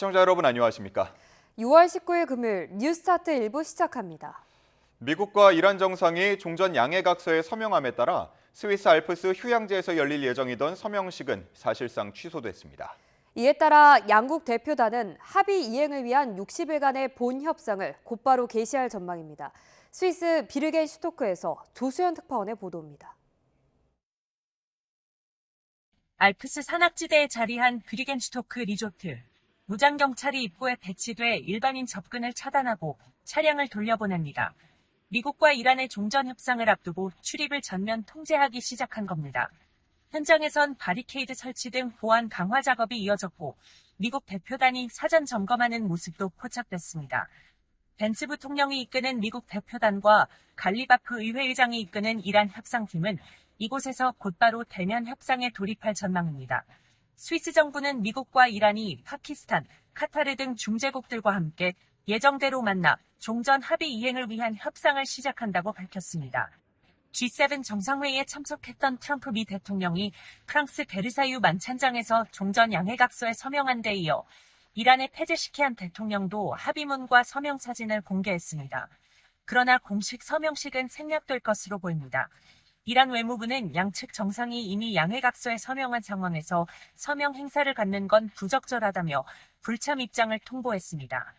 시청자 여러분 안녕하십니까? 6월 19일 금요일 뉴스타트 1부 시작합니다. 미국과 이란 정상이 종전 양해각서에 서명함에 따라 스위스 알프스 휴양지에서 열릴 예정이던 서명식은 사실상 취소됐습니다. 이에 따라 양국 대표단은 합의 이행을 위한 60일간의 본 협상을 곧바로 개시할 전망입니다. 스위스 비르겐슈토크에서 조수연 특파원의 보도입니다. 알프스 산악지대에 자리한 비르겐슈토크 리조트. 무장경찰이 입구에 배치돼 일반인 접근을 차단하고 차량을 돌려보냅니다. 미국과 이란의 종전 협상을 앞두고 출입을 전면 통제하기 시작한 겁니다. 현장에선 바리케이드 설치 등 보안 강화 작업이 이어졌고 미국 대표단이 사전 점검하는 모습도 포착됐습니다. 벤츠 부통령이 이끄는 미국 대표단과 갈리바프 의회의장이 이끄는 이란 협상팀은 이곳에서 곧바로 대면 협상에 돌입할 전망입니다. 스위스 정부는 미국과 이란이 파키스탄, 카타르 등 중재국들과 함께 예정대로 만나 종전 합의 이행을 위한 협상을 시작한다고 밝혔습니다. G7 정상회의에 참석했던 트럼프 미 대통령이 프랑스 베르사유 만찬장에서 종전 양해각서에 서명한 데 이어 이란의 페제시키안 대통령도 합의문과 서명 사진을 공개했습니다. 그러나 공식 서명식은 생략될 것으로 보입니다. 이란 외무부는 양측 정상이 이미 양해각서에 서명한 상황에서 서명 행사를 갖는 건 부적절하다며 불참 입장을 통보했습니다.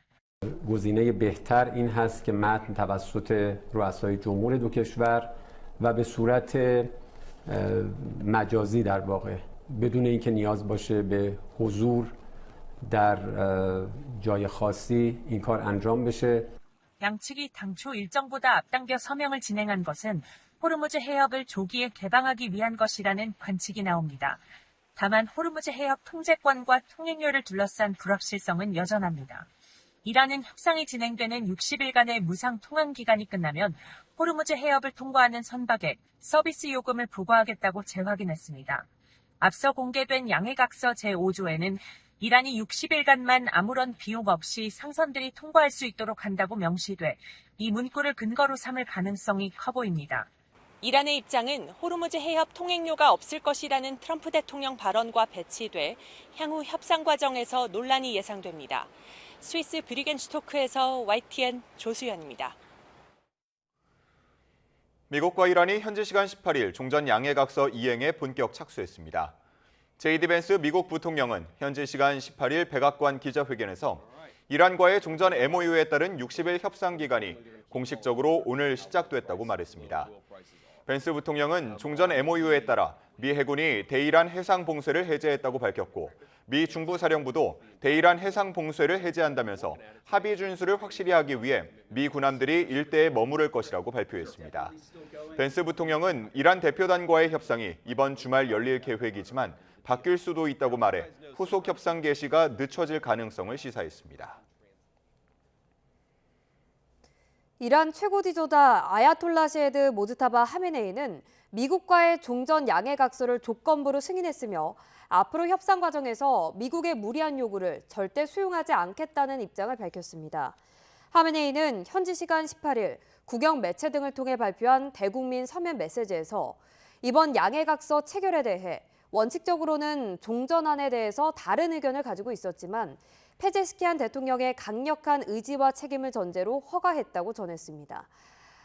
گزینه بهتر این هست که متن توسط رؤسای جمهور دو کشور و به صورت مجازی در واقع بدون اینکه نیاز باشه به حضور در جای خاصی این کار انجام بشه. 양측이 당초 일정보다 앞당겨 서명을 진행한 것은 호르무즈 해협을 조기에 개방하기 위한 것이라는 관측이 나옵니다. 다만 호르무즈 해협 통제권과 통행료를 둘러싼 불확실성은 여전합니다. 이란은 협상이 진행되는 60일간의 무상 통항 기간이 끝나면 호르무즈 해협을 통과하는 선박에 서비스 요금을 부과하겠다고 재확인했습니다. 앞서 공개된 양해각서 제5조에는 이란이 60일간만 아무런 비용 없이 상선들이 통과할 수 있도록 한다고 명시돼 이 문구를 근거로 삼을 가능성이 커 보입니다. 이란의 입장은 호르무즈 해협 통행료가 없을 것이라는 트럼프 대통령 발언과 배치돼 향후 협상 과정에서 논란이 예상됩니다. 스위스 비르겐슈토크에서 YTN 조수연입니다. 미국과 이란이 현지 시간 18일 종전 양해각서 이행에 본격 착수했습니다. 제이디 벤스 미국 부통령은 현지 시간 18일 백악관 기자회견에서 이란과의 종전 MOU에 따른 60일 협상 기간이 공식적으로 오늘 시작됐다고 말했습니다. 벤스 부통령은 종전 MOU에 따라 미 해군이 대이란 해상 봉쇄를 해제했다고 밝혔고 미 중부사령부도 대이란 해상 봉쇄를 해제한다면서 합의 준수를 확실히 하기 위해 미 군함들이 일대에 머무를 것이라고 발표했습니다. 벤스 부통령은 이란 대표단과의 협상이 이번 주말 열릴 계획이지만 바뀔 수도 있다고 말해 후속 협상 개시가 늦춰질 가능성을 시사했습니다. 이란 최고 지도자 아야톨라 셰헤드 모즈타바 하메네이는 미국과의 종전 양해각서를 조건부로 승인했으며 앞으로 협상 과정에서 미국의 무리한 요구를 절대 수용하지 않겠다는 입장을 밝혔습니다. 하메네이는 현지 시간 18일 국영 매체 등을 통해 발표한 대국민 서면 메시지에서 이번 양해각서 체결에 대해 원칙적으로는 종전안에 대해서 다른 의견을 가지고 있었지만 페제시키안 대통령의 강력한 의지와 책임을 전제로 허가했다고 전했습니다.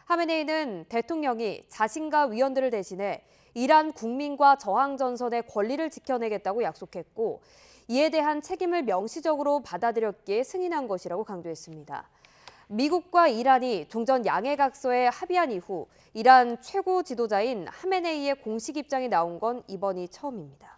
하메네이는 대통령이 자신과 위원들을 대신해 이란 국민과 저항전선의 권리를 지켜내겠다고 약속했고 이에 대한 책임을 명시적으로 받아들였기에 승인한 것이라고 강조했습니다. 미국과 이란이 종전 양해각서에 합의한 이후 이란 최고 지도자인 하메네이의 공식 입장이 나온 건 이번이 처음입니다.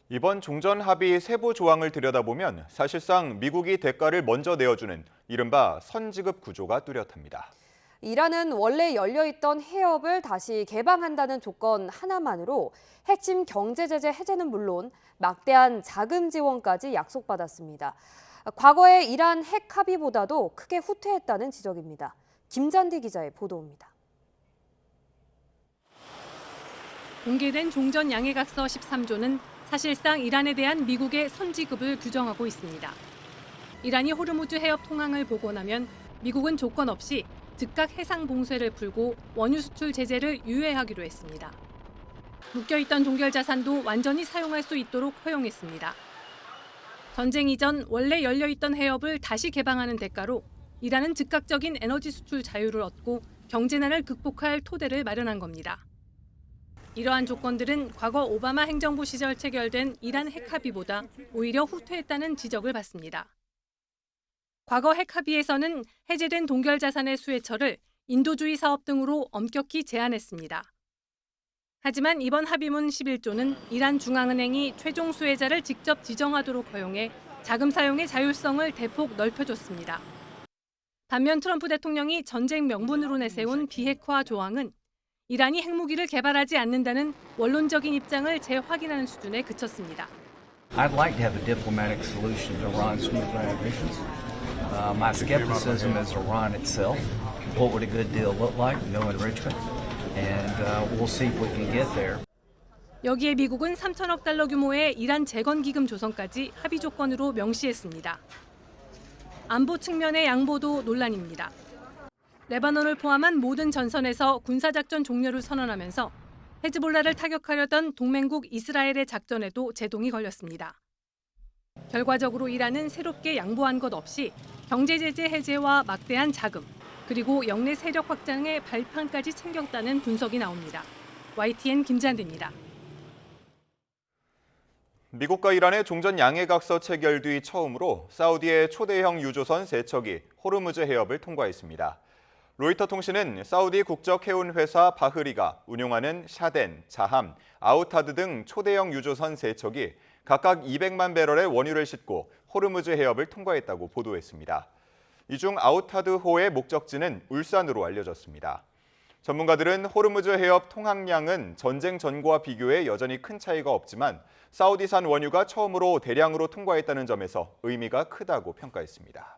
이번 종전 합의 세부 조항을 들여다보면 사실상 미국이 대가를 먼저 내어주는 이른바 선지급 구조가 뚜렷합니다. 이란은 원래 열려있던 해협을 다시 개방한다는 조건 하나만으로 핵심 경제 제재 해제는 물론 막대한 자금 지원까지 약속받았습니다. 과거의 이란 핵 합의보다도 크게 후퇴했다는 지적입니다. 김잔디 기자의 보도입니다. 공개된 종전 양해각서 13조는 사실상 이란에 대한 미국의 선지급을 규정하고 있습니다. 이란이 호르무즈 해협 통항을 복원하면 미국은 조건 없이 즉각 해상 봉쇄를 풀고 원유 수출 제재를 유예하기로 했습니다. 묶여있던 종결 자산도 완전히 사용할 수 있도록 허용했습니다. 전쟁 이전 원래 열려있던 해협을 다시 개방하는 대가로 이란은 즉각적인 에너지 수출 자유를 얻고 경제난을 극복할 토대를 마련한 겁니다. 이러한 조건들은 과거 오바마 행정부 시절 체결된 이란 핵 합의보다 오히려 후퇴했다는 지적을 받습니다. 과거 핵 합의에서는 해제된 동결 자산의 수혜처를 인도주의 사업 등으로 엄격히 제한했습니다. 하지만 이번 합의문 11조는 이란 중앙은행이 최종 수혜자를 직접 지정하도록 허용해 자금 사용의 자율성을 대폭 넓혀줬습니다. 반면 트럼프 대통령이 전쟁 명분으로 내세운 비핵화 조항은 이란이 핵무기를 개발하지 않는다는 원론적인 입장을 재확인하는 수준에 그쳤습니다. I'd like to have a diplomatic solution to Iran's nuclear ambitions. My skepticism is Iran itself. What would a good deal look like? No enrichment. And we'll see if we can get there. 여기에 미국은 3천억 달러 규모의 이란 재건 기금 조성까지 합의 조건으로 명시했습니다. 안보 측면의 양보도 논란입니다. 레바논을 포함한 모든 전선에서 군사작전 종료를 선언하면서 헤즈볼라를 타격하려던 동맹국 이스라엘의 작전에도 제동이 걸렸습니다. 결과적으로 이란은 새롭게 양보한 것 없이 경제제재 해제와 막대한 자금, 그리고 영내 세력 확장의 발판까지 챙겼다는 분석이 나옵니다. YTN 김지한입니다. 미국과 이란의 종전 양해각서 체결 뒤 처음으로 사우디의 초대형 유조선 3척이 호르무즈 해협을 통과했습니다. 로이터 통신은 사우디 국적 해운 회사 바흐리가 운용하는 샤덴, 자함, 아우타드 등 초대형 유조선 3척이 각각 200만 배럴의 원유를 싣고 호르무즈 해협을 통과했다고 보도했습니다. 이 중 아우타드호의 목적지는 울산으로 알려졌습니다. 전문가들은 호르무즈 해협 통항량은 전쟁 전과 비교해 여전히 큰 차이가 없지만 사우디산 원유가 처음으로 대량으로 통과했다는 점에서 의미가 크다고 평가했습니다.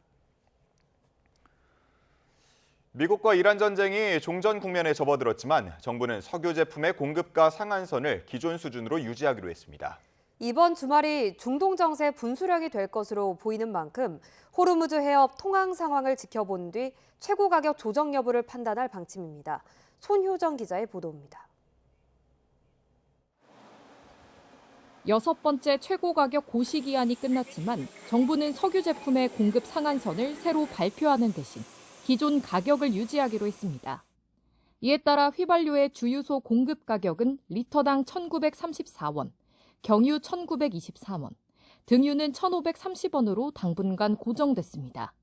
미국과 이란 전쟁이 종전 국면에 접어들었지만 정부는 석유 제품의 공급가 상한선을 기존 수준으로 유지하기로 했습니다. 이번 주말이 중동 정세 분수령이 될 것으로 보이는 만큼 호르무즈 해협 통항 상황을 지켜본 뒤 최고 가격 조정 여부를 판단할 방침입니다. 손효정 기자의 보도입니다. 6번째 최고 가격 고시 기한이 끝났지만 정부는 석유 제품의 공급 상한선을 새로 발표하는 대신 기존 가격을 유지하기로 했습니다. 이에 따라 휘발유의 주유소 공급 가격은 리터당 1,934원, 경유 1,924원, 등유는 1,530원으로 당분간 고정됐습니다.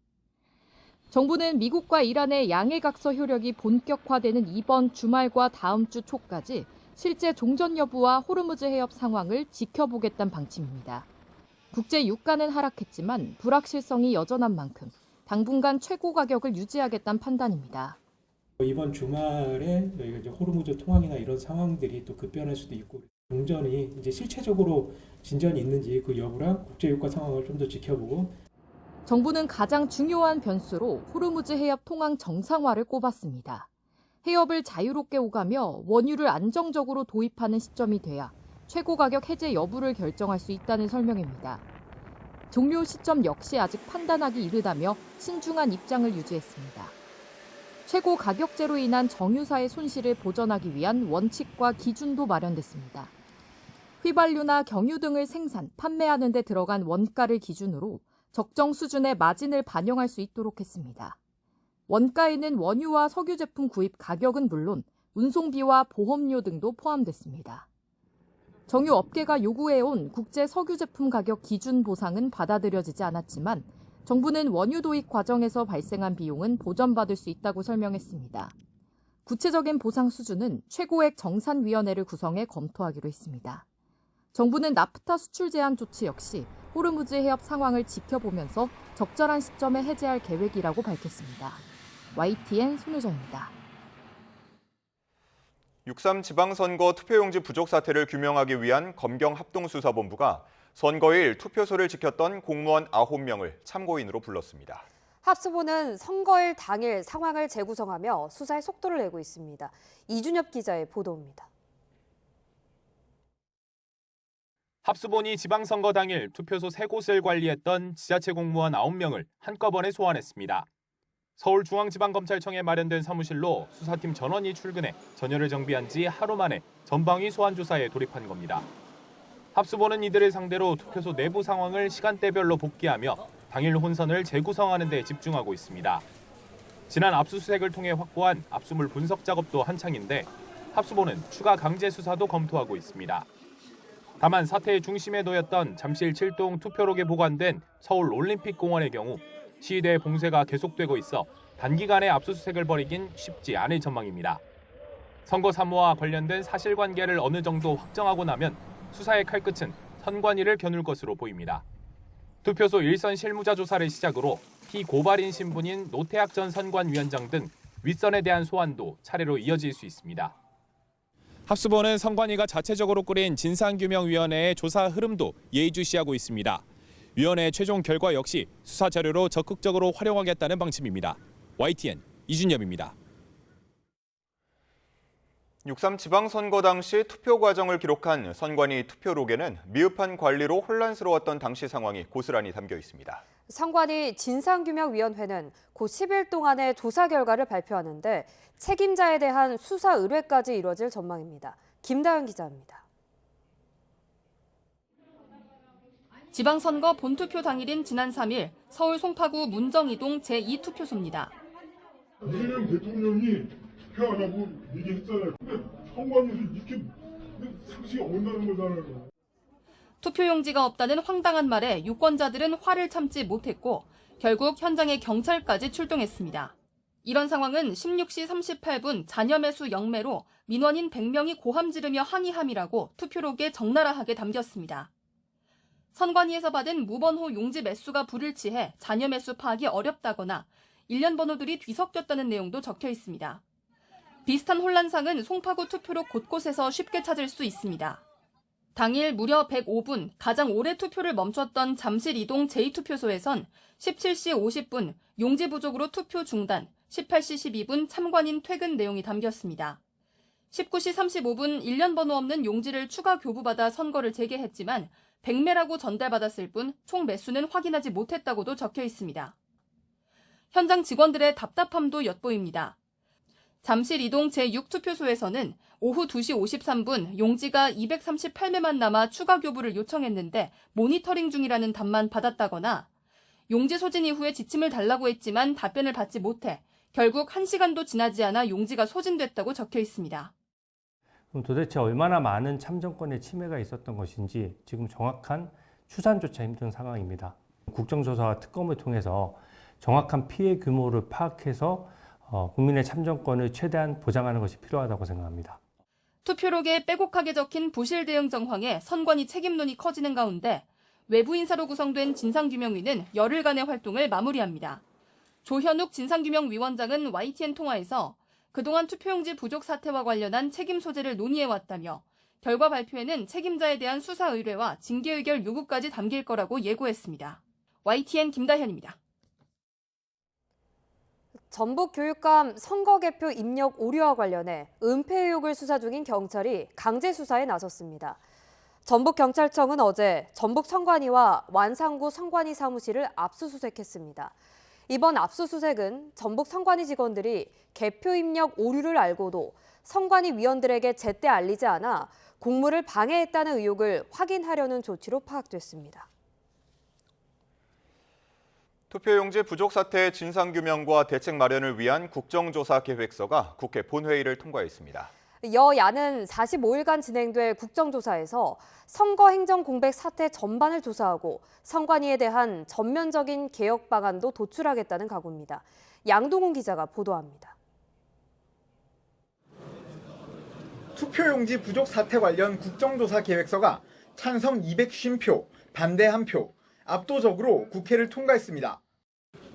정부는 미국과 이란의 양해각서 효력이 본격화되는 이번 주말과 다음 주 초까지 실제 종전 여부와 호르무즈 해협 상황을 지켜보겠다는 방침입니다. 국제 유가는 하락했지만 불확실성이 여전한 만큼 당분간 최고 가격을 유지하겠다는 판단입니다. 이번 주말에 저희가 이제 호르무즈 통항이나 이런 상황들이 또 급변할 수도 있고 종전이 이제 실체적으로 진전이 있는지 그 여부랑 국제 유가 상황을 좀 더 지켜보고 정부는 가장 중요한 변수로 호르무즈 해협 통항 정상화를 꼽았습니다. 해협을 자유롭게 오가며 원유를 안정적으로 도입하는 시점이 돼야 최고 가격 해제 여부를 결정할 수 있다는 설명입니다. 종료 시점 역시 아직 판단하기 이르다며 신중한 입장을 유지했습니다. 최고 가격제로 인한 정유사의 손실을 보전하기 위한 원칙과 기준도 마련됐습니다. 휘발유나 경유 등을 생산, 판매하는 데 들어간 원가를 기준으로 적정 수준의 마진을 반영할 수 있도록 했습니다. 원가에는 원유와 석유 제품 구입 가격은 물론 운송비와 보험료 등도 포함됐습니다. 정유 업계가 요구해온 국제 석유 제품 가격 기준 보상은 받아들여지지 않았지만 정부는 원유 도입 과정에서 발생한 비용은 보전받을 수 있다고 설명했습니다. 구체적인 보상 수준은 최고액 정산위원회를 구성해 검토하기로 했습니다. 정부는 나프타 수출 제한 조치 역시 호르무즈 해협 상황을 지켜보면서 적절한 시점에 해제할 계획이라고 밝혔습니다. YTN 손효정입니다. 6.3 지방선거 투표용지 부족 사태를 규명하기 위한 검경합동수사본부가 선거일 투표소를 지켰던 공무원 9명을 참고인으로 불렀습니다. 합수본은 선거일 당일 상황을 재구성하며 수사에 속도를 내고 있습니다. 이준엽 기자의 보도입니다. 합수본이 지방선거 당일 투표소 3곳을 관리했던 지자체 공무원 9명을 한꺼번에 소환했습니다. 서울중앙지방검찰청에 마련된 사무실로 수사팀 전원이 출근해 전열을 정비한 지 하루 만에 전방위 소환 조사에 돌입한 겁니다. 합수본은 이들을 상대로 투표소 내부 상황을 시간대별로 복귀하며 당일 혼선을 재구성하는 데 집중하고 있습니다. 지난 압수수색을 통해 확보한 압수물 분석 작업도 한창인데 합수본은 추가 강제 수사도 검토하고 있습니다. 다만 사태의 중심에 놓였던 잠실 7동 투표록에 보관된 서울 올림픽공원의 경우 시위대 봉쇄가 계속되고 있어 단기간에 압수수색을 벌이긴 쉽지 않을 전망입니다. 선거 사무와 관련된 사실관계를 어느 정도 확정하고 나면 수사의 칼끝은 선관위를 겨눌 것으로 보입니다. 투표소 일선 실무자 조사를 시작으로 피고발인 신분인 노태학 전 선관위원장 등 윗선에 대한 소환도 차례로 이어질 수 있습니다. 합수본은 선관위가 자체적으로 꾸린 진상규명위원회의 조사 흐름도 예의주시하고 있습니다. 위원회의 최종 결과 역시 수사 자료로 적극적으로 활용하겠다는 방침입니다. YTN 이준엽입니다. 6.3 지방선거 당시 투표 과정을 기록한 선관위 투표록에는 미흡한 관리로 혼란스러웠던 당시 상황이 고스란히 담겨 있습니다. 선관위 진상규명위원회는 곧 10일 동안의 조사 결과를 발표하는데 책임자에 대한 수사 의뢰까지 이뤄질 전망입니다. 김다현 기자입니다. 지방선거 본투표 당일인 지난 3일 서울 송파구 문정이동 제2투표소입니다. 이재명 대통령이 투표 안 하고 얘기했잖아요. 근데 선관위에서 이렇게 상식이 어긋나는 거잖아요. 투표용지가 없다는 황당한 말에 유권자들은 화를 참지 못했고 결국 현장에 경찰까지 출동했습니다. 이런 상황은 16시 38분 잔여 매수 영매로 민원인 100명이 고함 지르며 항의함이라고 투표록에 적나라하게 담겼습니다. 선관위에서 받은 무번호 용지 매수가 불일치해 잔여 매수 파악이 어렵다거나 일련 번호들이 뒤섞였다는 내용도 적혀 있습니다. 비슷한 혼란상은 송파구 투표록 곳곳에서 쉽게 찾을 수 있습니다. 당일 무려 105분 가장 오래 투표를 멈췄던 잠실 이동 제2투표소에선 17시 50분 용지 부족으로 투표 중단, 18시 12분 참관인 퇴근 내용이 담겼습니다. 19시 35분 일련 번호 없는 용지를 추가 교부받아 선거를 재개했지만 100매라고 전달받았을 뿐 총 매수는 확인하지 못했다고도 적혀 있습니다. 현장 직원들의 답답함도 엿보입니다. 잠실 이동 제6투표소에서는 오후 2시 53분 용지가 238매만 남아 추가 교부를 요청했는데 모니터링 중이라는 답만 받았다거나 용지 소진 이후에 지침을 달라고 했지만 답변을 받지 못해 결국 1시간도 지나지 않아 용지가 소진됐다고 적혀 있습니다. 그럼 도대체 얼마나 많은 참정권의 침해가 있었던 것인지 지금 정확한 추산조차 힘든 상황입니다. 국정조사와 특검을 통해서 정확한 피해 규모를 파악해서 국민의 참정권을 최대한 보장하는 것이 필요하다고 생각합니다. 투표록에 빼곡하게 적힌 부실 대응 정황에 선관위 책임론이 커지는 가운데 외부 인사로 구성된 진상규명위는 열흘간의 활동을 마무리합니다. 조현욱 진상규명위원장은 YTN 통화에서 그동안 투표용지 부족 사태와 관련한 책임 소재를 논의해왔다며 결과 발표에는 책임자에 대한 수사 의뢰와 징계 의결 요구까지 담길 거라고 예고했습니다. YTN 김다현입니다. 전북교육감 선거개표 입력 오류와 관련해 은폐 의혹을 수사 중인 경찰이 강제 수사에 나섰습니다. 전북경찰청은 어제 전북선관위와 완산구 선관위 사무실을 압수수색했습니다. 이번 압수수색은 전북 선관위 직원들이 개표 입력 오류를 알고도 선관위 위원들에게 제때 알리지 않아 공무를 방해했다는 의혹을 확인하려는 조치로 파악됐습니다. 투표용지 부족 사태 진상규명과 대책 마련을 위한 국정조사 계획서가 국회 본회의를 통과했습니다. 여야는 45일간 진행될 국정조사에서 선거 행정 공백 사태 전반을 조사하고 선관위에 대한 전면적인 개혁 방안도 도출하겠다는 각오입니다. 양동훈 기자가 보도합니다. 투표용지 부족 사태 관련 국정조사 계획서가 찬성 250표, 반대 1표, 압도적으로 국회를 통과했습니다.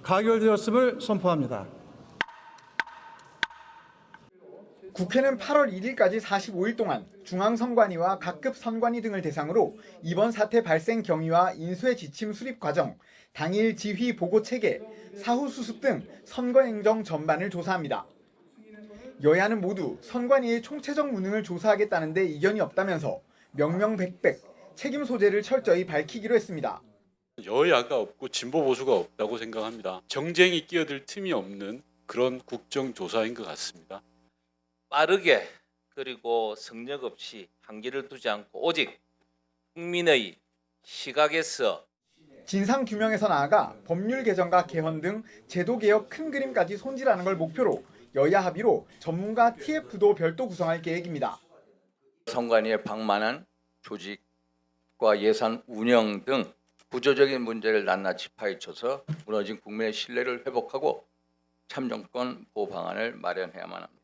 가결되었음을 선포합니다. 국회는 8월 1일까지 45일 동안 중앙선관위와 각급 선관위 등을 대상으로 이번 사태 발생 경위와 인수의 지침 수립 과정, 당일 지휘 보고 체계, 사후 수습 등 선거 행정 전반을 조사합니다. 여야는 모두 선관위의 총체적 무능을 조사하겠다는데 이견이 없다면서 명명백백 책임 소재를 철저히 밝히기로 했습니다. 여야가 없고 진보 보수가 없다고 생각합니다. 정쟁이 끼어들 틈이 없는 그런 국정조사인 것 같습니다. 빠르게 그리고 성역 없이 한계를 두지 않고 오직 국민의 시각에서 진상 규명에서 나아가 법률 개정과 개헌 등 제도 개혁 큰 그림까지 손질하는 걸 목표로 여야 합의로 전문가 TF도 별도 구성할 계획입니다. 선관위에 방만한 조직과 예산 운영 등 구조적인 문제를 낱낱이 파헤쳐서 무너진 국민의 신뢰를 회복하고 참정권 보호 방안을 마련해야만 합니다.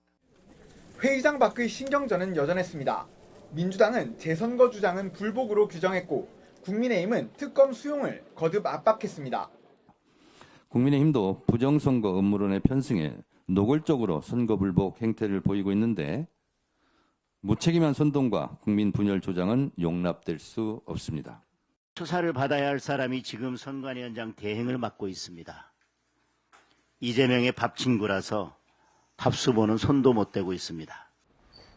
회의장 밖의 신경전은 여전했습니다. 민주당은 재선거 주장은 불복으로 규정했고 국민의힘은 특검 수용을 거듭 압박했습니다. 국민의힘도 부정선거 음모론에 편승해 노골적으로 선거 불복 행태를 보이고 있는데 무책임한 선동과 국민 분열 조장은 용납될 수 없습니다. 수사를 받아야 할 사람이 지금 선관위원장 대행을 맡고 있습니다. 이재명의 밥 친구라서 밥수보는 손도 못 대고 있습니다.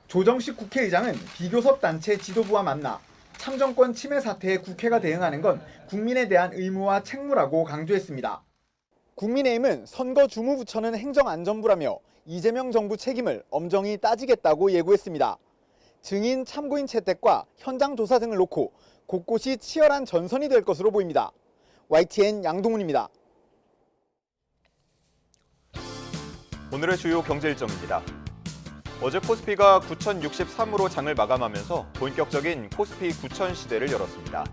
조정식 국회의장은 비교섭 단체 지도부와 만나 참정권 침해 사태에 국회가 대응하는 건 국민에 대한 의무와 책무라고 강조했습니다. 국민의힘은 선거주무부처는 행정안전부라며 이재명 정부 책임을 엄정히 따지겠다고 예고했습니다. 증인 참고인 채택과 현장 조사 등을 놓고 곳곳이 치열한 전선이 될 것으로 보입니다. YTN 양동훈입니다. 오늘의 주요 경제 일정입니다. 어제 코스피가 9,063으로 장을 마감하면서 본격적인 코스피 9,000 시대를 열었습니다.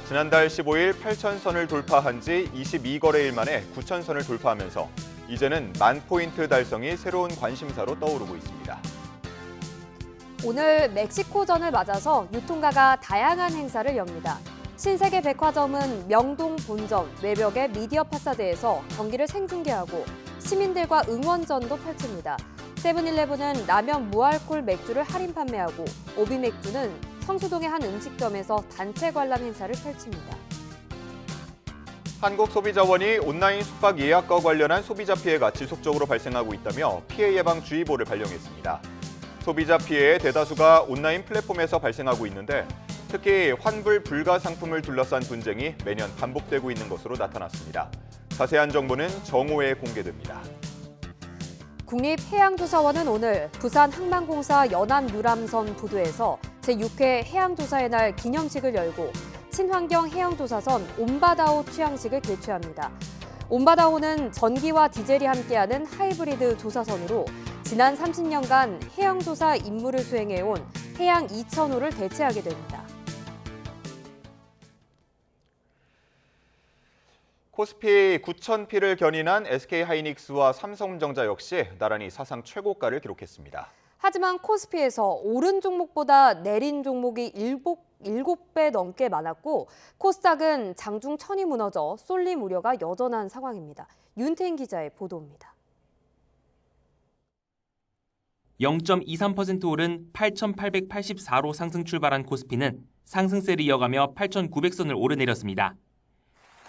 지난달 15일 8,000선을 돌파한 지 22거래일 만에 9,000선을 돌파하면서 이제는 10,000포인트 달성이 새로운 관심사로 떠오르고 있습니다. 오늘 멕시코전을 맞아서 유통가가 다양한 행사를 엽니다. 신세계 백화점은 명동 본점 외벽의 미디어 파사드에서 경기를 생중계하고 시민들과 응원전도 펼칩니다. 세븐일레븐은 라면 무알콜 맥주를 할인 판매하고 오비맥주는 성수동의 한 음식점에서 단체 관람 행사를 펼칩니다. 한국소비자원이 온라인 숙박 예약과 관련한 소비자 피해가 지속적으로 발생하고 있다며 피해 예방 주의보를 발령했습니다. 소비자 피해의 대다수가 온라인 플랫폼에서 발생하고 있는데 특히 환불 불가 상품을 둘러싼 분쟁이 매년 반복되고 있는 것으로 나타났습니다. 자세한 정보는 정오에 공개됩니다. 국립해양조사원은 오늘 부산 항만공사 연암유람선 부두에서 제6회 해양조사의 날 기념식을 열고 친환경 해양조사선 온바다호 취향식을 개최합니다. 온바다호는 전기와 디젤이 함께하는 하이브리드 조사선으로 지난 30년간 해양조사 임무를 수행해온 해양 2000호를 대체하게 됩니다. 코스피 9,000피를 견인한 SK하이닉스와 삼성전자 역시 나란히 사상 최고가를 기록했습니다. 하지만 코스피에서 오른 종목보다 내린 종목이 7배 넘게 많았고 코스닥은 장중 천이 무너져 쏠림 우려가 여전한 상황입니다. 윤태인 기자의 보도입니다. 0.23% 오른 8,884로 상승 출발한 코스피는 상승세를 이어가며 8,900선을 오르내렸습니다.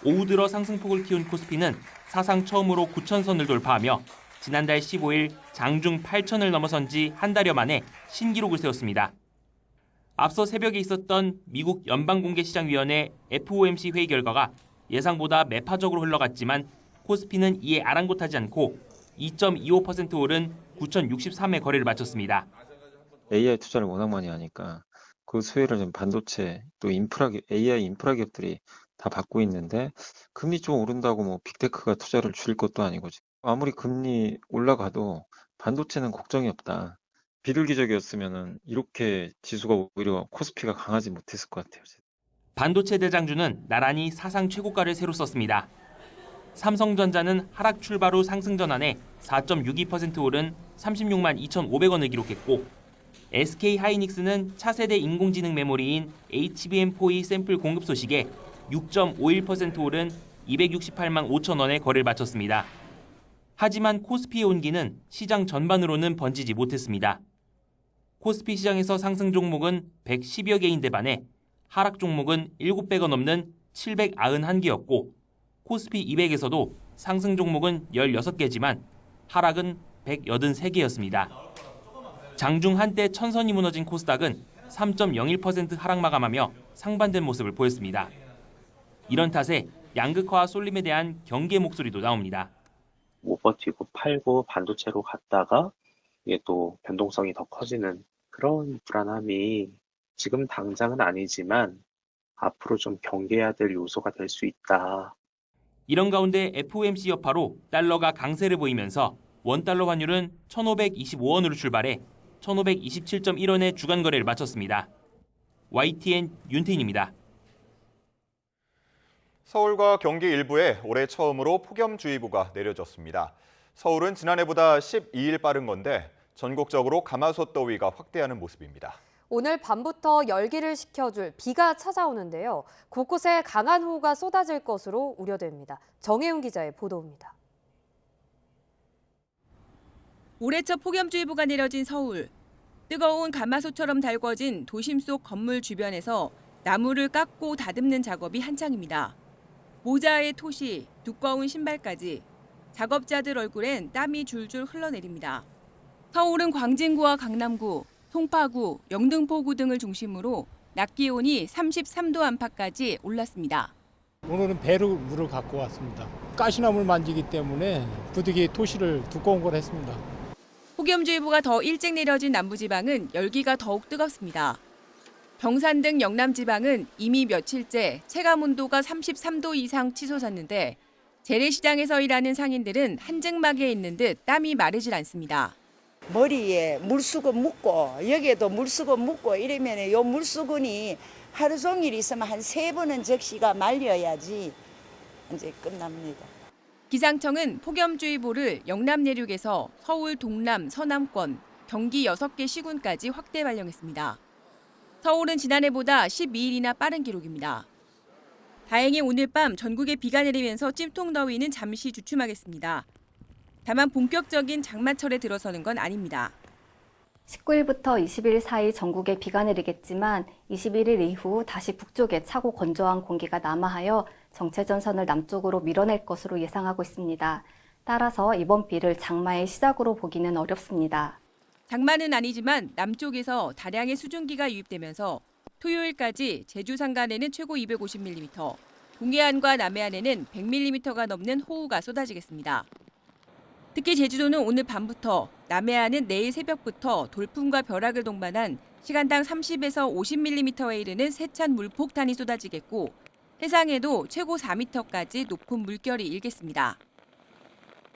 오후 들어 상승폭을 키운 코스피는 사상 처음으로 9,000선을 돌파하며 지난달 15일 장중 8,000을 넘어선 지 한 달여 만에 신기록을 세웠습니다. 앞서 새벽에 있었던 미국 연방공개시장위원회 FOMC 회의 결과가 예상보다 매파적으로 흘러갔지만 코스피는 이에 아랑곳하지 않고 2.25% 오른 9,063의 거래를 마쳤습니다. AI 투자를 워낙 많이 하니까 그 수혜를 좀 반도체 또 AI 인프라 기업들이 다 받고 있는데 금리 좀 오른다고 뭐 빅테크가 투자를 줄일 것도 아니고 아무리 금리 올라가도 반도체는 걱정이 없다. 비둘기적이었으면은 이렇게 지수가 오히려 코스피가 강하지 못했을 것 같아요. 반도체 대장주는 나란히 사상 최고가를 새로 썼습니다. 삼성전자는 하락 출발 후 상승 전환에 4.62% 오른 36만 2,500원을 기록했고 SK하이닉스는 차세대 인공지능 메모리인 HBM4E 샘플 공급 소식에 6.51% 오른 268만 5천 원의 거래를 마쳤습니다. 하지만 코스피의 온기는 시장 전반으로는 번지지 못했습니다. 코스피 시장에서 상승 종목은 110여 개인데 반해 하락 종목은 7배가 넘는 791개였고 코스피 200에서도 상승 종목은 16개지만 하락은 183개였습니다. 장중 한때 천선이 무너진 코스닥은 3.01% 하락 마감하며 상반된 모습을 보였습니다. 이런 탓에 양극화와 쏠림에 대한 경계 목소리도 나옵니다. 못 버티고 팔고 반도체로 갔다가 이게 또 변동성이 더 커지는 그런 불안함이 지금 당장은 아니지만 앞으로 좀 경계해야 될 요소가 될 수 있다. 이런 가운데 FOMC 여파로 달러가 강세를 보이면서 원달러 환율은 1,525원으로 출발해 1,527.1원의 주간 거래를 마쳤습니다. YTN 윤태인입니다. 서울과 경기 일부에 올해 처음으로 폭염주의보가 내려졌습니다. 서울은 지난해보다 12일 빠른 건데 전국적으로 가마솥 더위가 확대하는 모습입니다. 오늘 밤부터 열기를 식혀줄 비가 찾아오는데요. 곳곳에 강한 호우가 쏟아질 것으로 우려됩니다. 정혜훈 기자의 보도입니다. 올해 첫 폭염주의보가 내려진 서울. 뜨거운 가마솥처럼 달궈진 도심 속 건물 주변에서 나무를 깎고 다듬는 작업이 한창입니다. 모자에 토시, 두꺼운 신발까지 작업자들 얼굴엔 땀이 줄줄 흘러내립니다. 서울은 광진구와 강남구, 송파구, 영등포구 등을 중심으로 낮 기온이 33도 안팎까지 올랐습니다. 오늘은 배로 물을 갖고 왔습니다. 가시나무를 만지기 때문에 부득이 토시를 두꺼운 걸 했습니다. 폭염주의보가 더 일찍 내려진 남부지방은 열기가 더욱 뜨겁습니다. 경산 등 영남지방은 이미 며칠째 체감온도가 33도 이상 치솟았는데 재래시장에서 일하는 상인들은 한증막에 있는 듯 땀이 마르질 않습니다. 머리에 물수건 묶고 여기에도 물수건 묶고 이러면 요 물수건이 하루 종일 있으면 한 3번은 적시가 말려야지 이제 끝납니다. 기상청은 폭염주의보를 영남 내륙에서 서울 동남 서남권, 경기 6개 시군까지 확대 발령했습니다. 서울은 지난해보다 12일이나 빠른 기록입니다. 다행히 오늘 밤 전국에 비가 내리면서 찜통더위는 잠시 주춤하겠습니다. 다만 본격적인 장마철에 들어서는 건 아닙니다. 19일부터 20일 사이 전국에 비가 내리겠지만 21일 이후 다시 북쪽에 차고 건조한 공기가 남하하여 정체전선을 남쪽으로 밀어낼 것으로 예상하고 있습니다. 따라서 이번 비를 장마의 시작으로 보기는 어렵습니다. 장마는 아니지만 남쪽에서 다량의 수증기가 유입되면서 토요일까지 제주 산간에는 최고 250mm, 동해안과 남해안에는 100mm가 넘는 호우가 쏟아지겠습니다. 특히 제주도는 오늘 밤부터, 남해안은 내일 새벽부터 돌풍과 벼락을 동반한 시간당 30에서 50mm에 이르는 세찬 물폭탄이 쏟아지겠고 해상에도 최고 4m까지 높은 물결이 일겠습니다.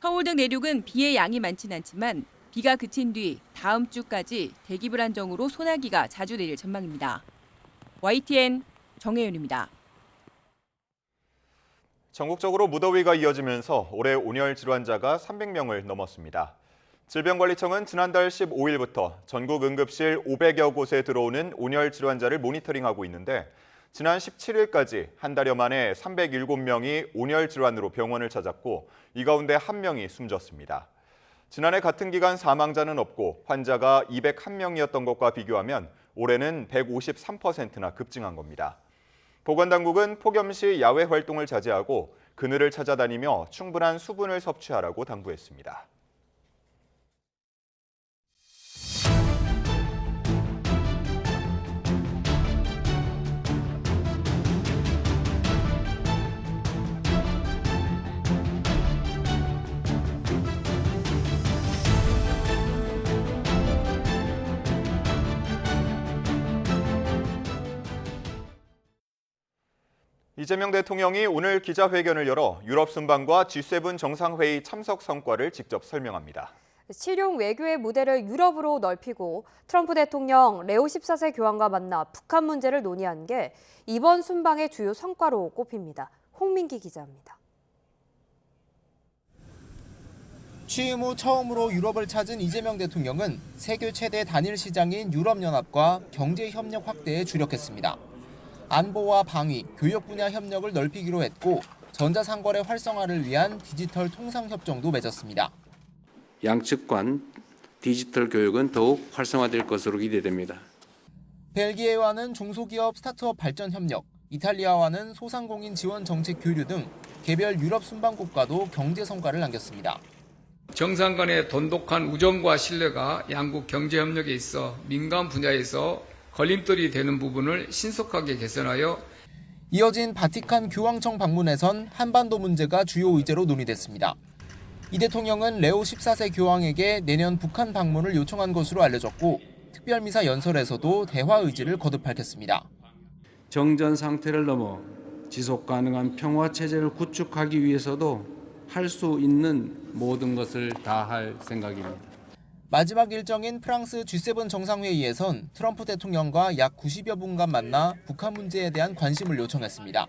서울 등 내륙은 비의 양이 많진 않지만 비가 그친 뒤 다음 주까지 대기 불안정으로 소나기가 자주 내릴 전망입니다. YTN 정혜윤입니다. 전국적으로 무더위가 이어지면서 올해 온열 질환자가 300명을 넘었습니다. 질병관리청은 지난달 15일부터 전국 응급실 500여 곳에 들어오는 온열 질환자를 모니터링하고 있는데 지난 17일까지 한 달여 만에 307명이 온열 질환으로 병원을 찾았고 이 가운데 1명이 숨졌습니다. 지난해 같은 기간 사망자는 없고 환자가 201명이었던 것과 비교하면 올해는 153%나 급증한 겁니다. 보건당국은 폭염 시 야외 활동을 자제하고 그늘을 찾아다니며 충분한 수분을 섭취하라고 당부했습니다. 이재명 대통령이 오늘 기자회견을 열어 유럽 순방과 G7 정상회의 참석 성과를 직접 설명합니다. 실용 외교의 무대를 유럽으로 넓히고 트럼프 대통령 레오 14세 교황과 만나 북한 문제를 논의한 게 이번 순방의 주요 성과로 꼽힙니다. 홍민기 기자입니다. 취임 후 처음으로 유럽을 찾은 이재명 대통령은 세계 최대 단일 시장인 유럽연합과 경제협력 확대에 주력했습니다. 안보와 방위, 교육 분야 협력을 넓히기로 했고 전자상거래 활성화를 위한 디지털 통상협정도 맺었습니다. 양측 간 디지털 교육은 더욱 활성화될 것으로 기대됩니다. 벨기에와는 중소기업 스타트업 발전 협력, 이탈리아와는 소상공인 지원 정책 교류 등 개별 유럽 순방국가도 경제 성과를 남겼습니다. 정상 간의 돈독한 우정과 신뢰가 양국 경제 협력에 있어 민간 분야에서 걸림돌이 되는 부분을 신속하게 개선하여 이어진 바티칸 교황청 방문에선 한반도 문제가 주요 의제로 논의됐습니다. 이 대통령은 레오 14세 교황에게 내년 북한 방문을 요청한 것으로 알려졌고 특별미사 연설에서도 대화 의지를 거듭 밝혔습니다. 정전 상태를 넘어 지속 가능한 평화 체제를 구축하기 위해서도 할 수 있는 모든 것을 다할 생각입니다. 마지막 일정인 프랑스 G7 정상회의에선 트럼프 대통령과 약 90여 분간 만나 북한 문제에 대한 관심을 요청했습니다.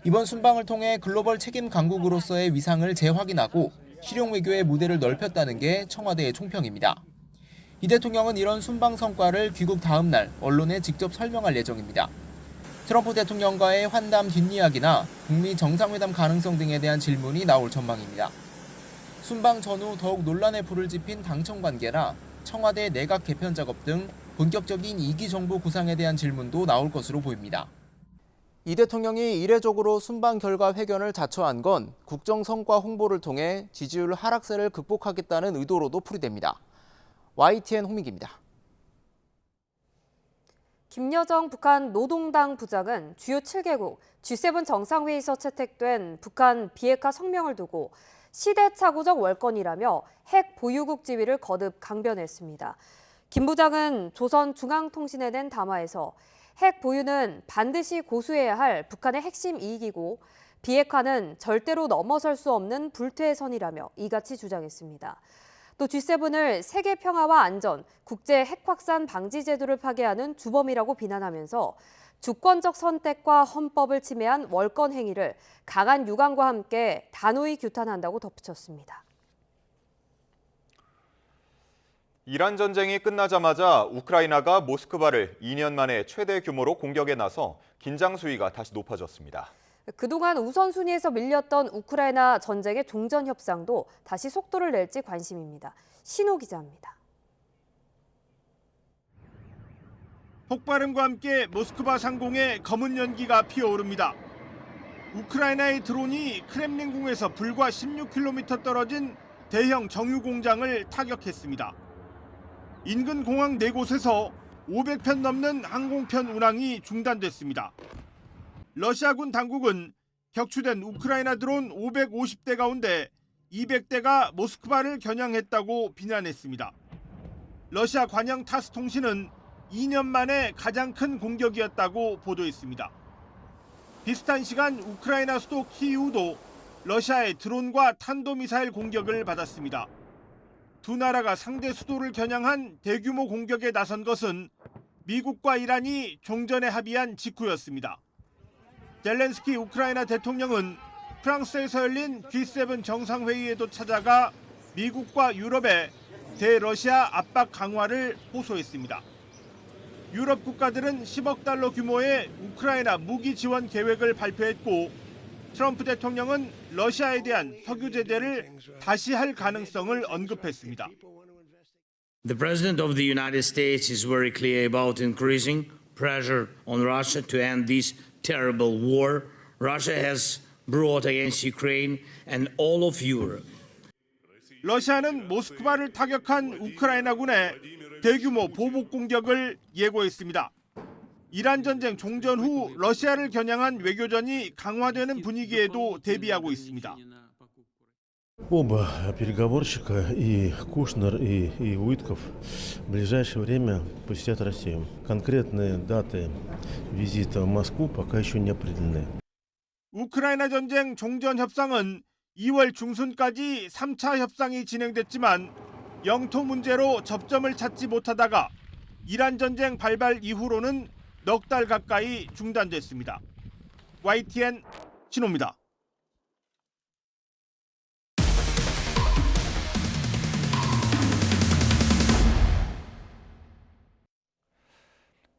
이번 순방을 통해 글로벌 책임 강국으로서의 위상을 재확인하고 실용 외교의 무대를 넓혔다는 게 청와대의 총평입니다. 이 대통령은 이런 순방 성과를 귀국 다음 날 언론에 직접 설명할 예정입니다. 트럼프 대통령과의 환담 뒷이야기나 북미 정상회담 가능성 등에 대한 질문이 나올 전망입니다. 순방 전후 더욱 논란에 불을 지핀 당청 관계나 청와대 내각 개편 작업 등 본격적인 2기 정부 구상에 대한 질문도 나올 것으로 보입니다. 이 대통령이 이례적으로 순방 결과 회견을 자처한 건 국정 성과 홍보를 통해 지지율 하락세를 극복하겠다는 의도로도 풀이됩니다. YTN 홍민기입니다. 김여정 북한 노동당 부장은 주요 7개국 G7 정상회의에서 채택된 북한 비핵화 성명을 두고 시대착오적 월권이라며 핵 보유국 지위를 거듭 강변했습니다. 김 부장은 조선중앙통신에 낸 담화에서 핵 보유는 반드시 고수해야 할 북한의 핵심 이익이고 비핵화는 절대로 넘어설 수 없는 불퇴의 선이라며 이같이 주장했습니다. 또 G7을 세계 평화와 안전, 국제 핵 확산 방지 제도를 파괴하는 주범이라고 비난하면서 주권적 선택과 헌법을 침해한 월권 행위를 강한 유감과 함께 단호히 규탄한다고 덧붙였습니다. 이란 전쟁이 끝나자마자 우크라이나가 모스크바를 2년 만에 최대 규모로 공격에 나서 긴장 수위가 다시 높아졌습니다. 그동안 우선순위에서 밀렸던 우크라이나 전쟁의 종전 협상도 다시 속도를 낼지 관심입니다. 신호 기자입니다. 폭발음과 함께 모스크바 상공에 검은 연기가 피어오릅니다. 우크라이나의 드론이 크렘린궁에서 불과 16km 떨어진 대형 정유 공장을 타격했습니다. 인근 공항 4곳에서 500편 넘는 항공편 운항이 중단됐습니다. 러시아군 당국은 격추된 우크라이나 드론 550대 가운데 200대가 모스크바를 겨냥했다고 비난했습니다. 러시아 관영 타스 통신은 2년 만에 가장 큰 공격이었다고 보도했습니다. 비슷한 시간 우크라이나 수도 키이우도 러시아의 드론과 탄도미사일 공격을 받았습니다. 두 나라가 상대 수도를 겨냥한 대규모 공격에 나선 것은 미국과 이란이 종전에 합의한 직후였습니다. 젤렌스키 우크라이나 대통령은 프랑스에서 열린 G7 정상회의에도 찾아가 미국과 유럽의 대러시아 압박 강화를 호소했습니다. 유럽 국가들은 10억 달러 규모의 우크라이나 무기 지원 계획을 발표했고 트럼프 대통령은 러시아에 대한 석유 제재를 다시 할 가능성을 언급했습니다. The President of the United States is very clear about increasing pressure on Russia to end this terrible war Russia has brought against Ukraine and all of Europe. 러시아는 모스크바를 타격한 우크라이나군의 대규모 보복 공격을 예고했습니다. 이란 전쟁 종전 후 러시아를 겨냥한 외교전이 강화되는 분위기에도 대비하고 있습니다. Оба переговорщика, и Кушнер, и Уитков, в ближайшее время посетят Россию. Конкретные даты визита в Москву пока еще не определены. 우크라이나 전쟁 종전 협상은 2월 중순까지 3차 협상이 진행됐지만 영토 문제로 접점을 찾지 못하다가 이란 전쟁 발발 이후로는 넉 달 가까이 중단됐습니다. YTN 신호입니다.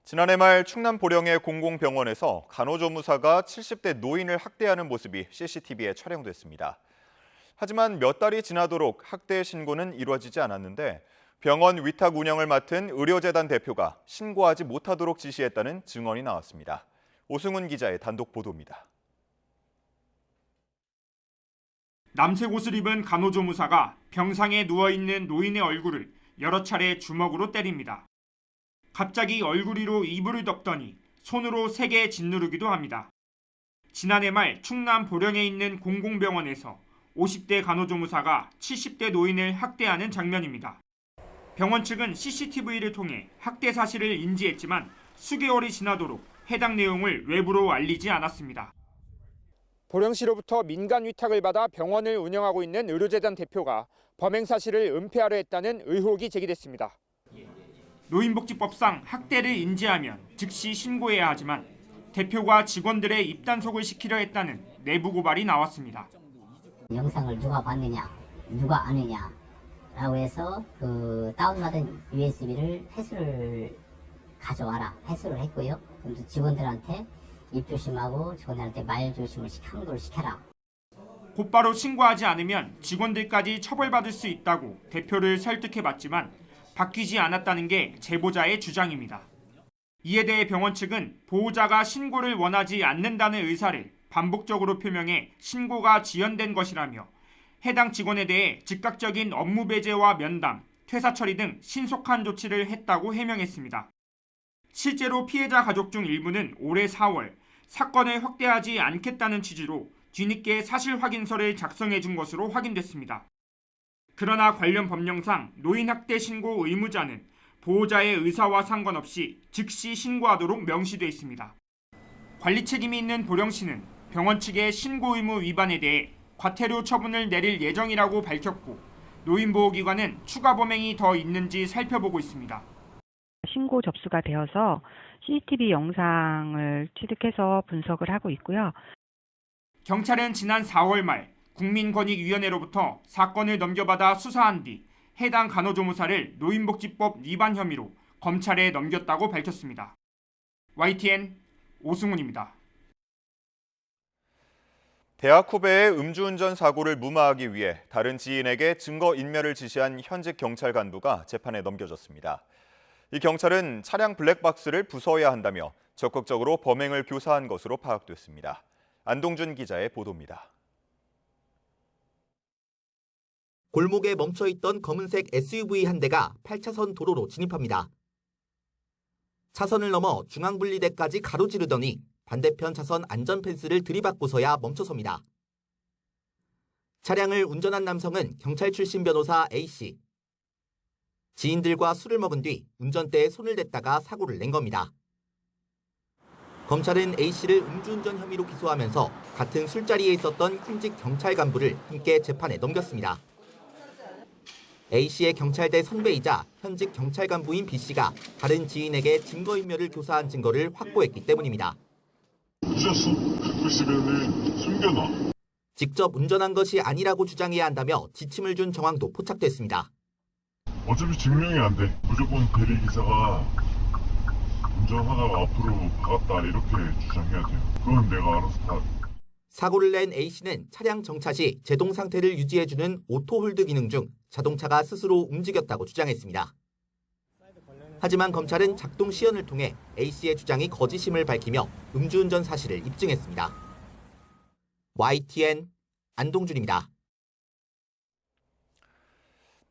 지난해 말 충남 보령의 공공병원에서 간호조무사가 70대 노인을 학대하는 모습이 CCTV에 촬영됐습니다. 하지만 몇 달이 지나도록 학대 신고는 이루어지지 않았는데 병원 위탁 운영을 맡은 의료재단 대표가 신고하지 못하도록 지시했다는 증언이 나왔습니다. 오승훈 기자의 단독 보도입니다. 남색 옷을 입은 간호조무사가 병상에 누워있는 노인의 얼굴을 여러 차례 주먹으로 때립니다. 갑자기 얼굴 위로 이불을 덮더니 손으로 세게 짓누르기도 합니다. 지난해 말 충남 보령에 있는 공공병원에서 50대 간호조무사가 70대 노인을 학대하는 장면입니다. 병원 측은 CCTV를 통해 학대 사실을 인지했지만 수개월이 지나도록 해당 내용을 외부로 알리지 않았습니다. 보령시로부터 민간 위탁을 받아 병원을 운영하고 있는 의료재단 대표가 범행 사실을 은폐하려 했다는 의혹이 제기됐습니다. 노인복지법상 학대를 인지하면 즉시 신고해야 하지만 대표가 직원들의 입단속을 시키려 했다는 내부 고발이 나왔습니다. 영상을 누가 봤느냐, 누가 아느냐라고 해서 그 다운받은 USB를 회수를 가져와라, 회수를 했고요. 그럼 직원들한테 입 조심하고 직원들한테 말 조심을 강조를 시켜라. 곧바로 신고하지 않으면 직원들까지 처벌받을 수 있다고 대표를 설득해봤지만 바뀌지 않았다는 게 제보자의 주장입니다. 이에 대해 병원 측은 보호자가 신고를 원하지 않는다는 의사를 반복적으로 표명해 신고가 지연된 것이라며 해당 직원에 대해 즉각적인 업무 배제와 면담, 퇴사 처리 등 신속한 조치를 했다고 해명했습니다. 실제로 피해자 가족 중 일부는 올해 4월 사건을 확대하지 않겠다는 취지로 뒤늦게 사실 확인서를 작성해 준 것으로 확인됐습니다. 그러나 관련 법령상 노인학대 신고 의무자는 보호자의 의사와 상관없이 즉시 신고하도록 명시돼 있습니다. 관리 책임이 있는 보령시는 병원 측의 신고 의무 위반에 대해 과태료 처분을 내릴 예정이라고 밝혔고 노인보호기관은 추가 범행이 더 있는지 살펴보고 있습니다. 신고 접수가 되어서 CCTV 영상을 취득해서 분석을 하고 있고요. 경찰은 지난 4월 말 국민권익위원회로부터 사건을 넘겨받아 수사한 뒤 해당 간호조무사를 노인복지법 위반 혐의로 검찰에 넘겼다고 밝혔습니다. YTN 오승훈입니다. 대학 후배의 음주운전 사고를 무마하기 위해 다른 지인에게 증거인멸을 지시한 현직 경찰 간부가 재판에 넘겨졌습니다. 이 경찰은 차량 블랙박스를 부숴야 한다며 적극적으로 범행을 교사한 것으로 파악됐습니다. 안동준 기자의 보도입니다. 골목에 멈춰있던 검은색 SUV 한 대가 8차선 도로로 진입합니다. 차선을 넘어 중앙분리대까지 가로지르더니 반대편 차선 안전펜스를 들이받고서야 멈춰섭니다. 차량을 운전한 남성은 경찰 출신 변호사 A씨. 지인들과 술을 먹은 뒤 운전대에 손을 댔다가 사고를 낸 겁니다. 검찰은 A씨를 음주운전 혐의로 기소하면서 같은 술자리에 있었던 현직 경찰 간부를 함께 재판에 넘겼습니다. A씨의 경찰대 선배이자 현직 경찰 간부인 B씨가 다른 지인에게 증거인멸을 교사한 증거를 확보했기 때문입니다. 늦었어. 갖고 있으면 숨겨놔. 직접 운전한 것이 아니라고 주장해야 한다며 지침을 준 정황도 포착됐습니다. 어차피 증명이 안 돼. 무조건 대리기사가 운전하다가 앞으로 박았다 이렇게 주장해야 돼요. 그건 내가 알아서 다. 사고를 낸 A씨는 차량 정차 시 제동 상태를 유지해주는 오토홀드 기능 중 자동차가 스스로 움직였다고 주장했습니다. 하지만 검찰은 작동 시연을 통해 A씨의 주장이 거짓임을 밝히며 음주운전 사실을 입증했습니다. YTN 안동준입니다.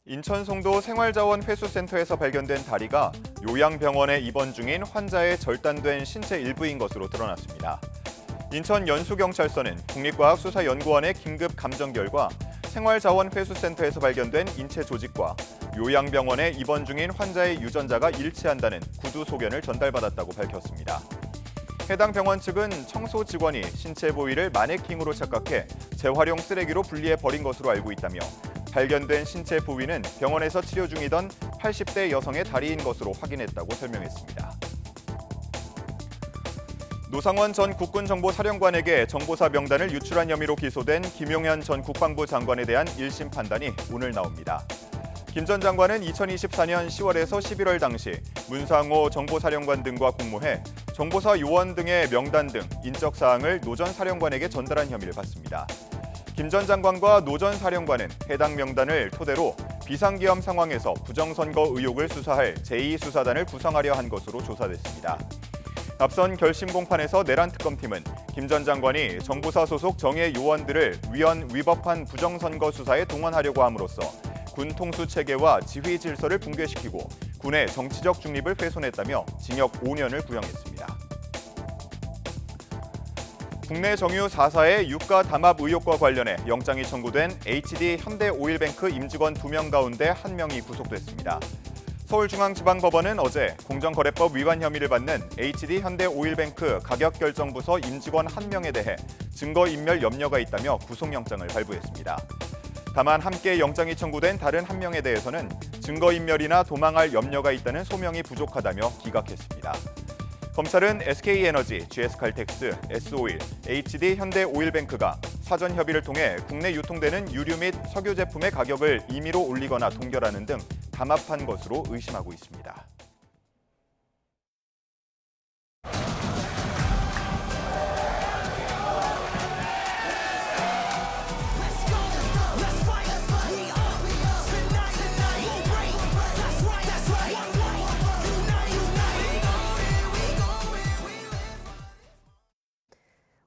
인천 송도 생활자원회수센터에서 발견된 다리가 요양병원에 입원 중인 환자의 절단된 신체 일부인 것으로 드러났습니다. 인천 연수경찰서는 국립과학수사연구원의 긴급 감정 결과 생활자원회수센터에서 발견된 인체 조직과 요양병원에 입원 중인 환자의 유전자가 일치한다는 구두 소견을 전달받았다고 밝혔습니다. 해당 병원 측은 청소 직원이 신체 부위를 마네킹으로 착각해 재활용 쓰레기로 분리해 버린 것으로 알고 있다며 발견된 신체 부위는 병원에서 치료 중이던 80대 여성의 다리인 것으로 확인했다고 설명했습니다. 노상원 전 국군정보사령관에게 정보사 명단을 유출한 혐의로 기소된 김용현 전 국방부 장관에 대한 1심 판단이 오늘 나옵니다. 김 전 장관은 2024년 10월에서 11월 당시 문상호 정보사령관 등과 공모해 정보사 요원 등의 명단 등 인적 사항을 노 전 사령관에게 전달한 혐의를 받습니다. 김 전 장관과 노 전 사령관은 해당 명단을 토대로 비상기험 상황에서 부정선거 의혹을 수사할 제2수사단을 구성하려 한 것으로 조사됐습니다. 앞선 결심 공판에서 내란 특검팀은 김 전 장관이 정보사 소속 정예 요원들을 위헌 위법한 부정선거 수사에 동원하려고 함으로써 군 통수 체계와 지휘 질서를 붕괴시키고 군의 정치적 중립을 훼손했다며 징역 5년을 구형했습니다. 국내 정유 4사의 유가 담합 의혹과 관련해 영장이 청구된 HD 현대오일뱅크 임직원 2명 가운데 1명이 구속됐습니다. 서울중앙지방법원은 어제 공정거래법 위반 혐의를 받는 HD 현대오일뱅크 가격결정부서 임직원 1명에 대해 증거인멸 염려가 있다며 구속영장을 발부했습니다. 다만 함께 영장이 청구된 다른 1명에 대해서는 증거인멸이나 도망할 염려가 있다는 소명이 부족하다며 기각했습니다. 검찰은 SK에너지, GS칼텍스, S오일, HD 현대오일뱅크가 사전 협의를 통해 국내 유통되는 유류 및 석유 제품의 가격을 임의로 올리거나 동결하는 등 담합한 것으로 의심하고 있습니다.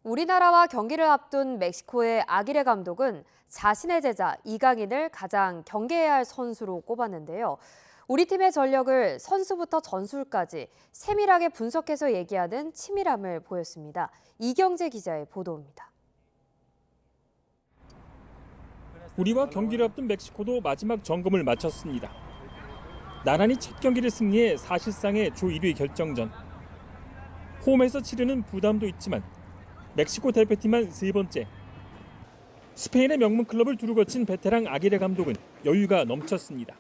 우리나라와 경기를 앞둔 멕시코의 아기레 감독은 자신의 제자 이강인을 가장 경계해야 할 선수로 꼽았는데요. 우리 팀의 전력을 선수부터 전술까지 세밀하게 분석해서 얘기하는 치밀함을 보였습니다. 이경재 기자의 보도입니다. 우리와 경기를 앞둔 멕시코도 마지막 점검을 마쳤습니다. 나란히 첫 경기를 승리해 사실상의 조 1위 결정전. 홈에서 치르는 부담도 있지만 멕시코 대표팀만 3번째. 스페인의 명문 클럽을 두루 거친 베테랑 아기레 감독은 여유가 넘쳤습니다.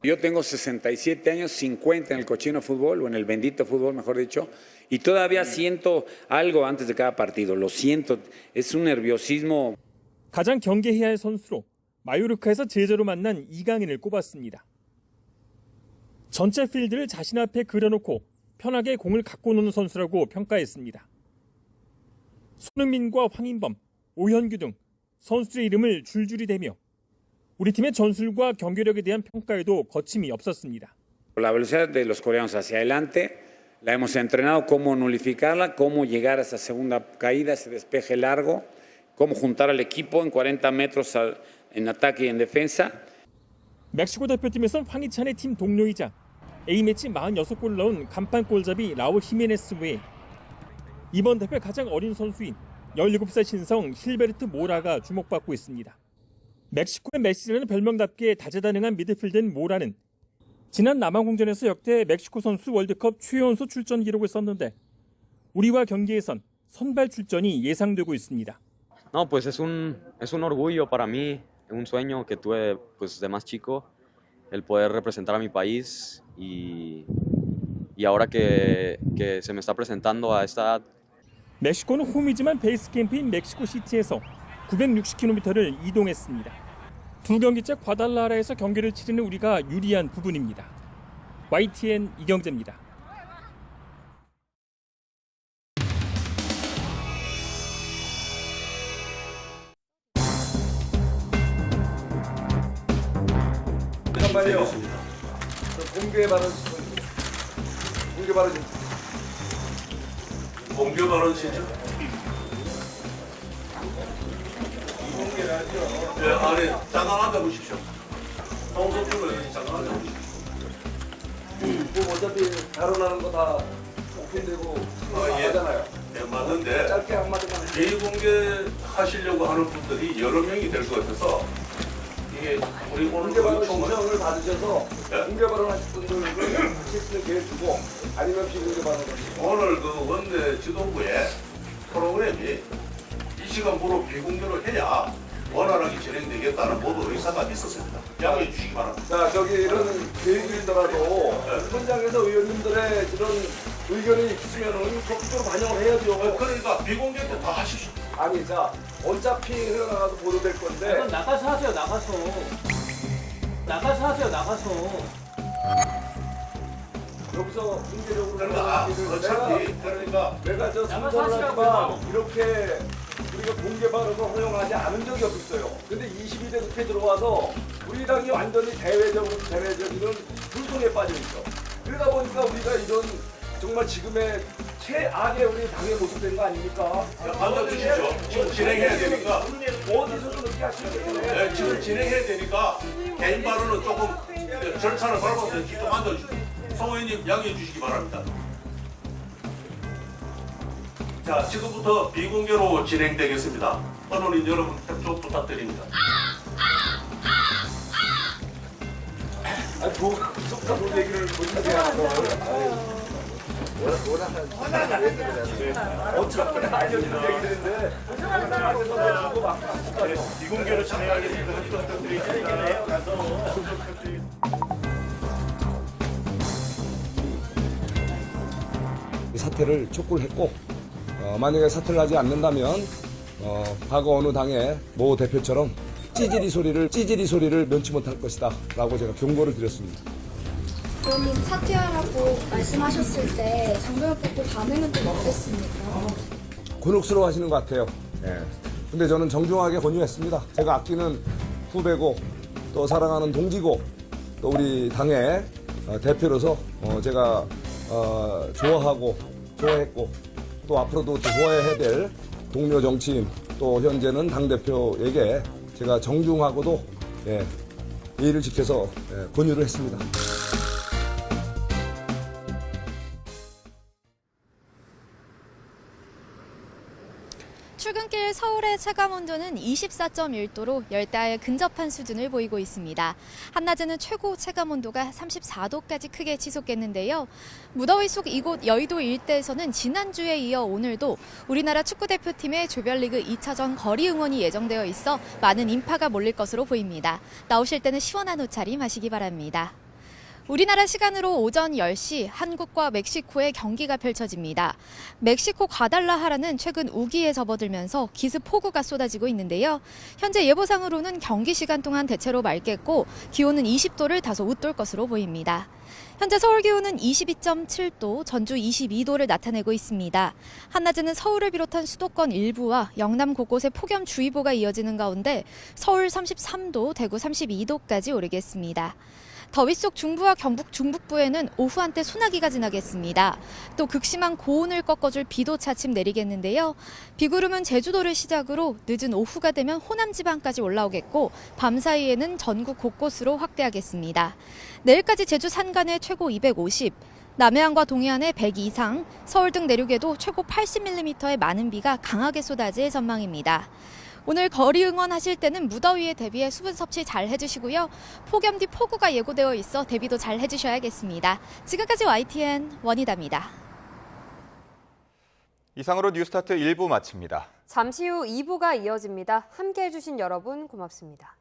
Yo tengo 67 años, 50 en el cochino fútbol, o en el bendito fútbol, mejor dicho, y todavía siento algo antes de cada partido. Lo siento, es un nerviosismo. 가장 경계해야 할 선수로 마요르카에서 제자로 만난 이강인을 꼽았습니다. 전체 필드를 자신 앞에 그려놓고 편하게 공을 갖고 노는 선수라고 평가했습니다. 손흥민과 황인범, 오현규 등 선수들의 이름을 줄줄이 대며 우리 팀의 전술과 경기력에 대한 평가에도 거침이 없었습니다. La velocidad de los coreanos hacia adelante, la hemos entrenado, cómo nulificarla, cómo llegar a esa segunda caída, ese despeje largo, cómo juntar al equipo en 40 metros en ataque y en defensa. 멕시코 대표팀에선 황희찬의 팀 동료이자 A매치 46골을 넣은 간판 골잡이 라울 히메네스 외에 이번 대회 가장 어린 선수인 17살 신성 힐베르트 모라가 주목받고 있습니다. 멕시코의 메시라는 별명답게 다재다능한 미드필더인 모라는 지난 남아공전에서 역대 멕시코 선수 월드컵 최연소 출전 기록을 썼는데 우리와 경기에선 선발 출전이 예상되고 있습니다. No, pues es un orgullo para mí, un sueño que tuve pues de más chico, el poder representar a mi país y ahora que se me está presentando a esta edad. 멕시코는 홈이지만 베이스 캠프인 멕시코 시티에서 960km를 이동했습니다. 두 경기째 과달라라에서 경기를 치르는 우리가 유리한 부분입니다. YTN 이경재입니다. 잠깐만요. 공개 발언 공개 발언이죠? 이공개라죠? 네, 아니 잠깐 앉아보십시오. 홍석준을 잠깐 앉아보십시오. 뭐 어차피 발언하는 거 다 오픈되고 하잖아요. 네, 맞는데 짧게 한마디만 비공개 하시려고 하는 분들이 여러 명이 될 것 같아서 이게 우리 오늘 공개 발언 신청을 받으셔서 공개 발언하실 분들은 체크를 기회 주고 아니면 비공개 발언 오늘 그 원내 지도부의 프로그램이 이 시간부로 비공개로 해야 원활하게 진행되겠다는 모두 의사가 있었습니다. 양해해 주시기 바랍니다. 자, 저기 이런 계획이더라도 현장에서 의원님들의 이런 의견이 있으면은 적극적으로 반영을 해야죠. 그러니까 비공개 때 다 하십시오. 아니, 자, 어차피 흘러나가서 보도될 건데. 그럼 나가서 하세요, 나가서. 나가서 하세요, 나가서. 여기서 문제적으로 그러니까 내가 저 순서라지만 이렇게 우리가 공개 발언을 허용하지 않은 적이 없어요. 근데 22대 국회 들어와서 우리 당이 완전히 대외적인 불통에 빠져 있어. 그러다 보니까 우리가 이런 정말 지금의 최악의 우리 당의 모습된 거 아닙니까? 받아주십시오. 지금 진행해야 되니까. 어디서도 그렇게 하시면 네, 지금 진행해야 되니까 개인 발언은 조금 절차를 밟아서 좀 앉아주십시오. 송 의원님 양해해 주시기 바랍니다. 자, 지금부터 비공개로 진행되겠습니다. 언론인 여러분 협조 부탁드립니다. 아니, 무슨 얘기를 못하게 하고. 어차피 알려주는 얘기들인데 비공개로 진행하겠습니다. 이 사퇴를 촉구를 했고 만약에 사퇴를 하지 않는다면 과거 어느 당의 모 대표처럼 찌질이 소리를 면치 못할 것이다 라고 제가 경고를 드렸습니다. 의원님 사퇴하라고 말씀하셨을 때 장병을 뽑고 반응은 좀 어땠습니까? 곤혹스러워 하시는 것 같아요. 근데 저는 정중하게 권유했습니다. 제가 아끼는 후배고 또 사랑하는 동지고 또 우리 당의 대표로서 제가 좋아했고 또 앞으로도 좋아해야 될 동료 정치인 또 현재는 당대표에게 제가 정중하고도 예의를 지켜서 권유를 했습니다. 출근길 서울의 체감온도는 24.1도로 열대야에 근접한 수준을 보이고 있습니다. 한낮에는 최고 체감온도가 34도까지 크게 지속했는데요. 무더위 속 이곳 여의도 일대에서는 지난주에 이어 오늘도 우리나라 축구대표팀의 조별리그 2차전 거리 응원이 예정되어 있어 많은 인파가 몰릴 것으로 보입니다. 나오실 때는 시원한 옷차림 하시기 바랍니다. 우리나라 시간으로 오전 10시 한국과 멕시코의 경기가 펼쳐집니다. 멕시코 과달라하라는 최근 우기에 접어들면서 기습 폭우가 쏟아지고 있는데요. 현재 예보상으로는 경기 시간 동안 대체로 맑겠고 기온은 20도를 다소 웃돌 것으로 보입니다. 현재 서울 기온은 22.7도, 전주 22도를 나타내고 있습니다. 한낮에는 서울을 비롯한 수도권 일부와 영남 곳곳에 폭염주의보가 이어지는 가운데 서울 33도, 대구 32도까지 오르겠습니다. 더위 속 중부와 경북 중북부에는 오후 한때 소나기가 지나겠습니다. 또 극심한 고온을 꺾어줄 비도 차츰 내리겠는데요. 비구름은 제주도를 시작으로 늦은 오후가 되면 호남 지방까지 올라오겠고 밤 사이에는 전국 곳곳으로 확대하겠습니다. 내일까지 제주 산간에 최고 250, 남해안과 동해안에 100 이상, 서울 등 내륙에도 최고 80mm의 많은 비가 강하게 쏟아질 전망입니다. 오늘 거리 응원하실 때는 무더위에 대비해 수분 섭취 잘 해주시고요. 폭염 뒤 폭우가 예고되어 있어 대비도 잘 해주셔야겠습니다. 지금까지 YTN 원희다입니다. 이상으로 뉴스타트 1부 마칩니다. 잠시 후 2부가 이어집니다. 함께해 주신 여러분 고맙습니다.